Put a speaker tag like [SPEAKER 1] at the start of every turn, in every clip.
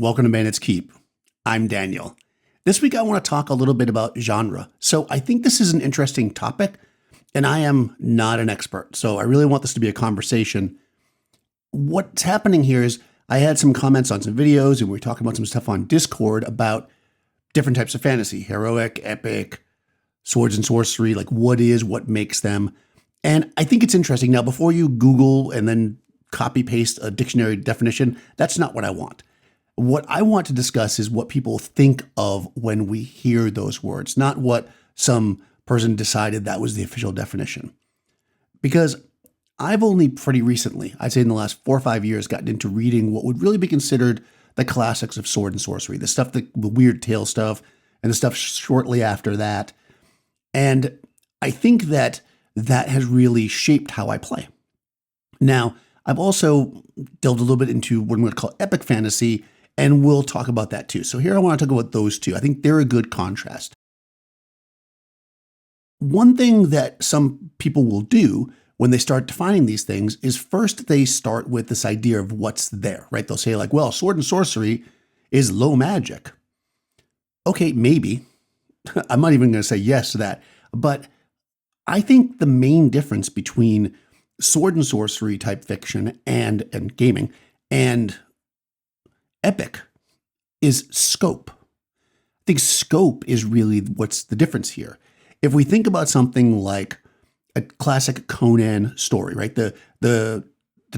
[SPEAKER 1] Welcome to Bandit's Keep. I'm Daniel. This week I want to talk a little bit about genre. So I think this is an interesting topic, and I am not an expert. So I really want this to be a conversation. What's happening here is I had some comments on some videos, and we were talking about some stuff on Discord about different types of fantasy, heroic, epic, swords and sorcery, like what makes them. And I think it's interesting. Now, before you Google and then copy paste a dictionary definition, that's not what I want. What I want to discuss is what people think of when we hear those words, not what some person decided that was the official definition. Because I've only pretty recently, I'd say in the last 4 or 5 years, gotten into reading what would really be considered the classics of sword and sorcery, the stuff, the weird tale stuff, and the stuff shortly after that. And I think that has really shaped how I play. Now, I've also delved a little bit into what I'm going to call epic fantasy, and we'll talk about that too. So here I want to talk about those two. I think they're a good contrast. One thing that some people will do when they start defining these things is first they start with this idea of what's there, right? They'll say like, well, sword and sorcery is low magic. Okay, maybe. I'm not even going to say yes to that. But I think the main difference between sword and sorcery type fiction and gaming and epic is scope. I think scope is really what's the difference here. If we think about something like a classic Conan story, right? The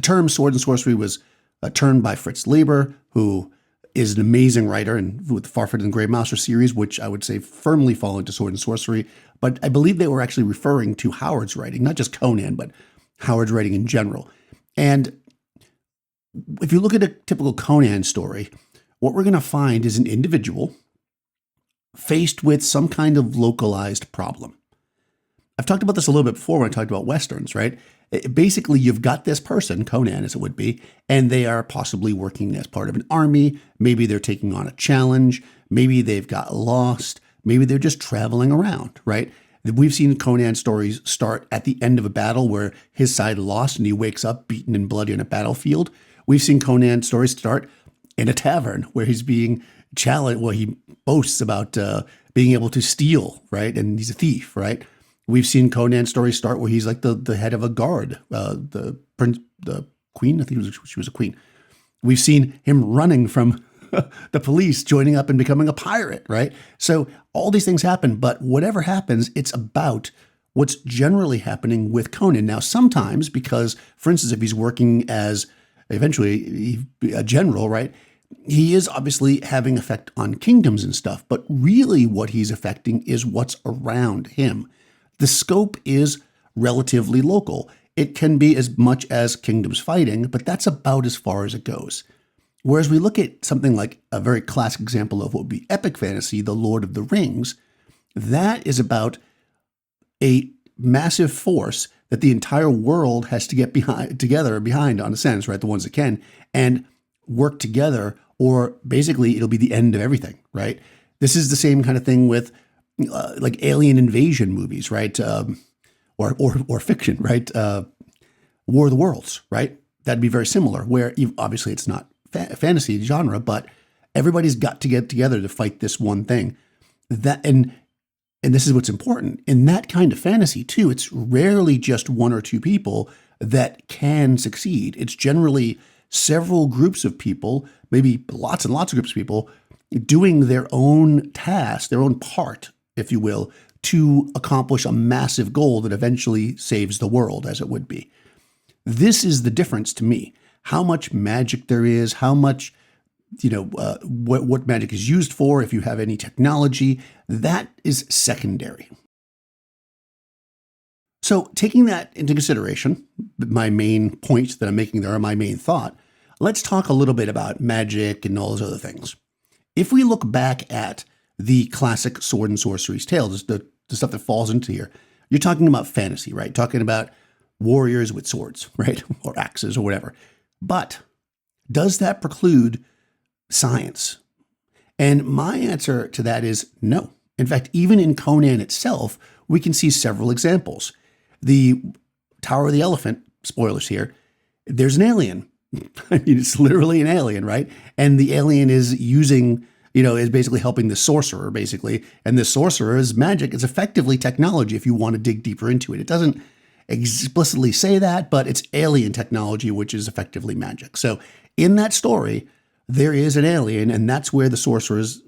[SPEAKER 1] term sword and sorcery was termed by Fritz Leiber, who is an amazing writer and with the Farford and the Grey Mouser series, which I would say firmly fall into sword and sorcery. But I believe they were actually referring to Howard's writing, not just Conan, but Howard's writing in general. And if you look at a typical Conan story, what we're going to find is an individual faced with some kind of localized problem. I've talked about this a little bit before when I talked about Westerns, right? Basically, you've got this person, Conan as it would be, and they are possibly working as part of an army. Maybe they're taking on a challenge. Maybe they've got lost. Maybe they're just traveling around, right? We've seen Conan stories start at the end of a battle where his side lost and he wakes up beaten and bloody on a battlefield. We've seen Conan stories start in a tavern where he's being challenged, where he boasts about being able to steal, right? And he's a thief, right? We've seen Conan stories start where he's like the head of a guard, the queen, I think she was a queen. We've seen him running from the police, joining up and becoming a pirate, right? So all these things happen, but whatever happens, it's about what's generally happening with Conan. Now, sometimes because, for instance, if he's working as eventually a general, right, he is obviously having effect on kingdoms and stuff, but really what he's affecting is what's around him. The scope is relatively local. It can be as much as kingdoms fighting, but that's about as far as it goes. Whereas we look at something like a very classic example of what would be epic fantasy, The Lord of the Rings, that is about a massive force that the entire world has to get behind on a sense, right? The ones that can, and work together, or basically it'll be the end of everything, right? This is the same kind of thing with like alien invasion movies, right? Or fiction, right? War of the Worlds, right? That'd be very similar, where obviously it's not fantasy genre, but everybody's got to get together to fight this one thing. And this is what's important. In that kind of fantasy too, it's rarely just one or two people that can succeed. It's generally several groups of people, maybe lots and lots of groups of people, doing their own task, their own part, if you will, to accomplish a massive goal that eventually saves the world, as it would be. This is the difference to me. How much magic there is, how much, what magic is used for, if you have any technology, that is secondary. So taking that into consideration, my main point that I'm making there, my main thought, let's talk a little bit about magic and all those other things. If we look back at the classic sword and sorcery's tales, the stuff that falls into here, you're talking about fantasy, right? Talking about warriors with swords, right? Or axes or whatever. But does that preclude science? And my answer to that is no. In fact, even in Conan itself, we can see several examples. The Tower of the Elephant, spoilers here, there's an alien I mean, it's literally an alien, right? And the alien is using, is basically helping the sorcerer, basically. And the sorcerer's magic is effectively technology if you want to dig deeper into it. It doesn't explicitly say that, but it's alien technology, which is effectively magic. So in that story, there is an alien, and that's where the sorcerer's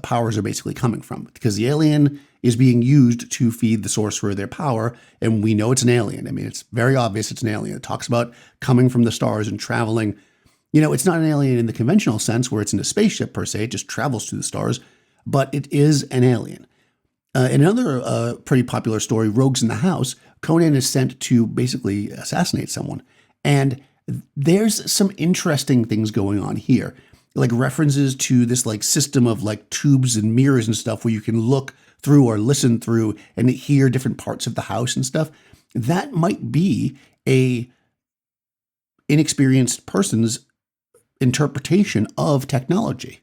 [SPEAKER 1] powers are basically coming from, because the alien is being used to feed the sorcerer their power, and we know it's an alien. I mean, it's very obvious it's an alien. It talks about coming from the stars and traveling. It's not an alien in the conventional sense where it's in a spaceship per se, it just travels through the stars, but it is an alien. In another pretty popular story, Rogues in the House, Conan is sent to basically assassinate someone. And there's some interesting things going on here, like references to this like system of like tubes and mirrors and stuff where you can look through or listen through and hear different parts of the house and stuff. That might be a inexperienced person's interpretation of technology.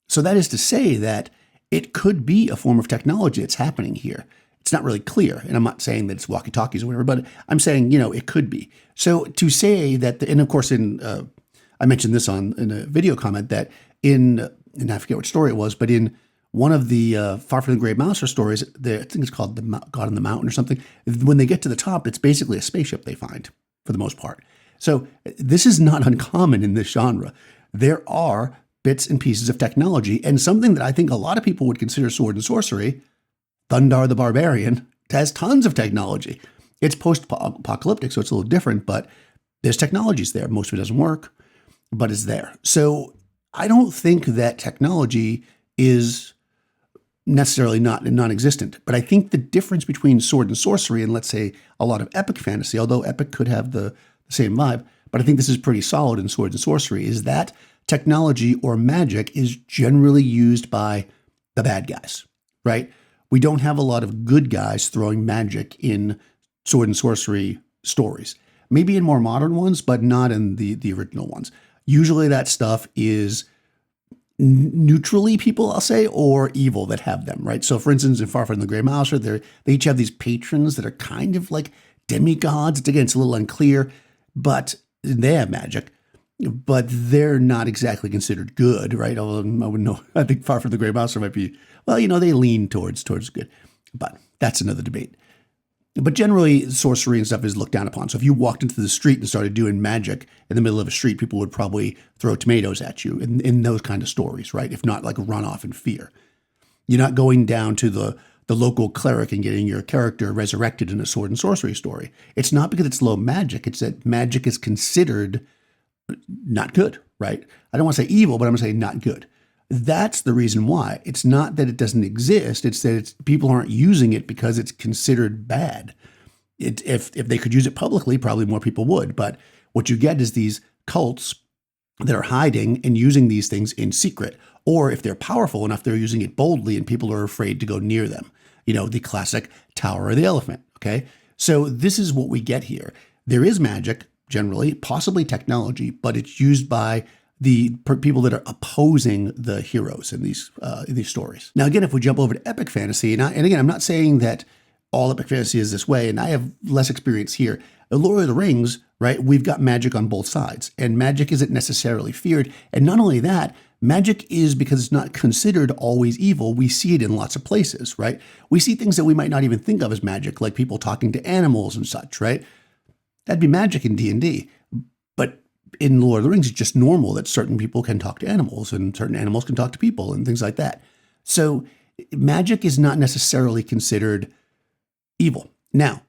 [SPEAKER 1] So that is to say that it could be a form of technology that's happening here. It's not really clear. And I'm not saying that it's walkie-talkies or whatever, but I'm saying, it could be. So to say that, and of course, I mentioned this in a video comment that and I forget what story it was, but in one of the Far from the Grey Mouser stories, I think it's called the God on the Mountain or something. When they get to the top, it's basically a spaceship they find for the most part. So this is not uncommon in this genre. There are bits and pieces of technology, and something that I think a lot of people would consider sword and sorcery, Thundar the Barbarian, has tons of technology. It's post-apocalyptic, so it's a little different, but there's technologies there. Most of it doesn't work, but it's there. So I don't think that technology is necessarily non-existent, but I think the difference between sword and sorcery and, let's say, a lot of epic fantasy, although epic could have the same vibe, but I think this is pretty solid in sword and sorcery, is that technology or magic is generally used by the bad guys, right? We don't have a lot of good guys throwing magic in sword and sorcery stories. Maybe in more modern ones, but not in the original ones. Usually that stuff is neutrally people, I'll say, or evil that have them, right? So for instance, in Far from the Grey Mouser, they each have these patrons that are kind of like demigods. Again, it's a little unclear, but they have magic, but they're not exactly considered good, right? Although I wouldn't know. I think Far from the Grey Mouser might be, well, they lean towards good, but that's another debate. But generally, sorcery and stuff is looked down upon. So if you walked into the street and started doing magic in the middle of a street, people would probably throw tomatoes at you in those kind of stories, right? If not, like run off in fear. You're not going down to the local cleric and getting your character resurrected in a sword and sorcery story. It's not because it's low magic. It's that magic is considered not good, right? I don't want to say evil, but I'm going to say not good. That's the reason why. It's not that it doesn't exist. It's that people aren't using it because it's considered bad. If they could use it publicly, probably more people would. But what you get is these cults that are hiding and using these things in secret. Or if they're powerful enough, they're using it boldly and people are afraid to go near them. The classic Tower of the Elephant, okay? So this is what we get here. There is magic, generally, possibly technology, but it's used by the people that are opposing the heroes in these stories. Now, again, if we jump over to epic fantasy, and again, I'm not saying that all epic fantasy is this way, and I have less experience here. The Lord of the Rings, right, we've got magic on both sides, and magic isn't necessarily feared. And not only that, magic is, because it's not considered always evil, we see it in lots of places, right? We see things that we might not even think of as magic, like people talking to animals and such, right? That'd be magic in D&D. But in Lord of the Rings, it's just normal that certain people can talk to animals and certain animals can talk to people and things like that. So magic is not necessarily considered evil. Now,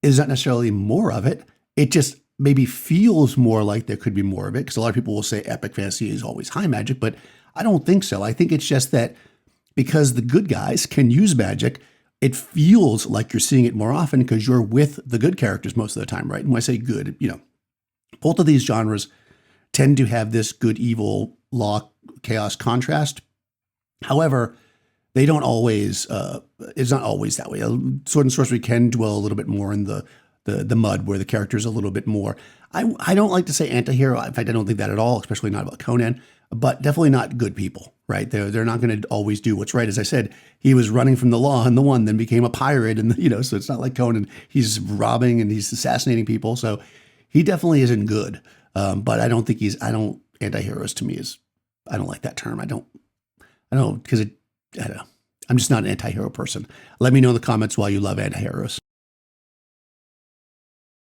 [SPEAKER 1] is not necessarily more of it. It just maybe feels more like there could be more of it, because a lot of people will say epic fantasy is always high magic, but I don't think so. I think it's just that because the good guys can use magic, it feels like you're seeing it more often because you're with the good characters most of the time, right? And when I say good, both of these genres tend to have this good, evil, law, chaos contrast. However, they don't always, it's not always that way. Sword and sorcery can dwell a little bit more in the mud where the character's a little bit more, I don't like to say anti-hero. In fact, I don't think that at all, especially not about Conan, but definitely not good people, right? They're not going to always do what's right. As I said, he was running from the law and the one, then became a pirate. And, so it's not like Conan, he's robbing and he's assassinating people. So he definitely isn't good. But I don't think anti-heroes to me is, I don't like that term. I don't because I don't know. I'm just not an anti-hero person. Let me know in the comments why you love anti-heroes.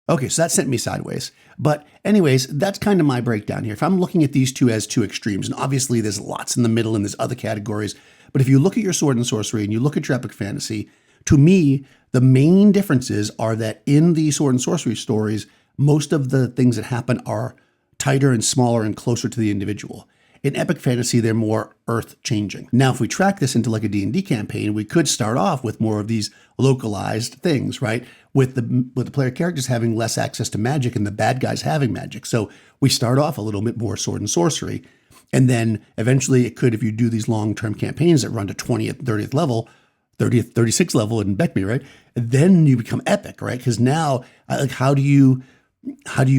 [SPEAKER 1] Okay, so that sent me sideways. But anyways, that's kind of my breakdown here. If I'm looking at these two as two extremes, and obviously there's lots in the middle and there's other categories, but if you look at your sword and sorcery and you look at your epic fantasy, to me, the main differences are that in the sword and sorcery stories, most of the things that happen are tighter and smaller and closer to the individual. In epic fantasy, they're more earth-changing. Now, if we track this into like a D&D campaign, we could start off with more of these localized things, right? With the player characters having less access to magic and the bad guys having magic. So we start off a little bit more sword and sorcery. And then eventually it could, if you do these long-term campaigns that run to 20th, 30th level, 30th, 36th level in Beckme, right? And then you become epic, right? Because now, like, how do you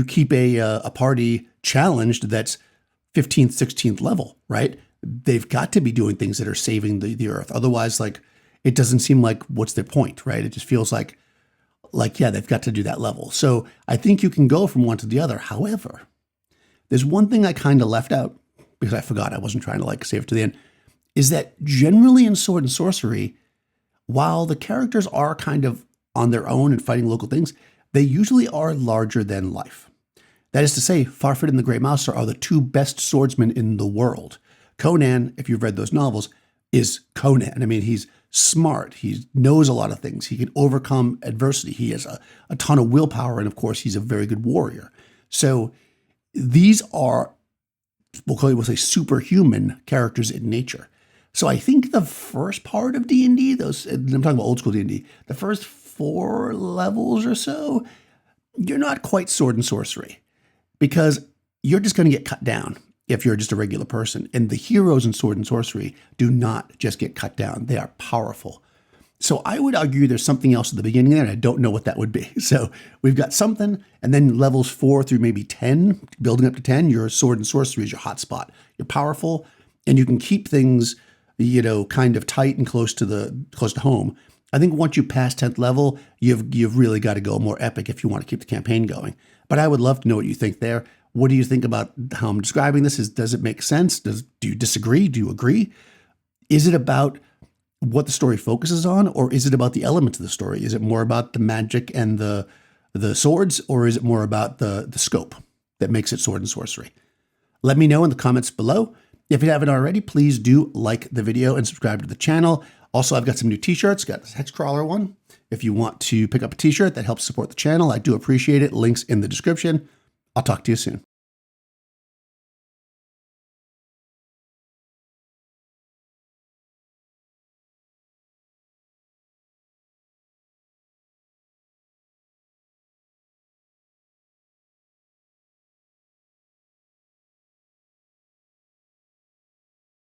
[SPEAKER 1] keep a party challenged that's 15th, 16th level, right? They've got to be doing things that are saving the earth. Otherwise, like, it doesn't seem like what's their point, right? It just feels like, yeah, they've got to do that level. So I think you can go from one to the other. However, there's one thing I kind of left out because I forgot. I wasn't trying to like save it to the end, is that generally in sword and sorcery, while the characters are kind of on their own and fighting local things, they usually are larger than life. That is to say, Farfetch'd and the Grey Mouser are the two best swordsmen in the world. Conan, if you've read those novels, is Conan. I mean, he's smart. He knows a lot of things. He can overcome adversity. He has a ton of willpower. And of course, he's a very good warrior. So these are, we'll say, superhuman characters in nature. So I think the first part of D&D, I'm talking about old school D&D, the first 4 levels or so, you're not quite sword and sorcery, because you're just going to get cut down if you're just a regular person. And the heroes in sword and sorcery do not just get cut down. They are powerful. So I would argue there's something else at the beginning there, and I don't know what that would be. So we've got something, and then levels 4 through maybe 10, building up to 10, your sword and sorcery is your hot spot. You're powerful, and you can keep things, kind of tight and close to home. I think once you pass 10th level, you've really got to go more epic if you want to keep the campaign going. But I would love to know what you think there. What do you think about how I'm describing this? Does it make sense? Do you disagree? Do you agree? Is it about what the story focuses on, or is it about the elements of the story? Is it more about the magic and the swords, or is it more about the scope that makes it sword and sorcery? Let me know in the comments below. If you haven't already, please do like the video and subscribe to the channel. Also, I've got some new t-shirts. Got this Hexcrawler one. If you want to pick up a t-shirt that helps support the channel, I do appreciate it. Links in the description. I'll talk to you soon.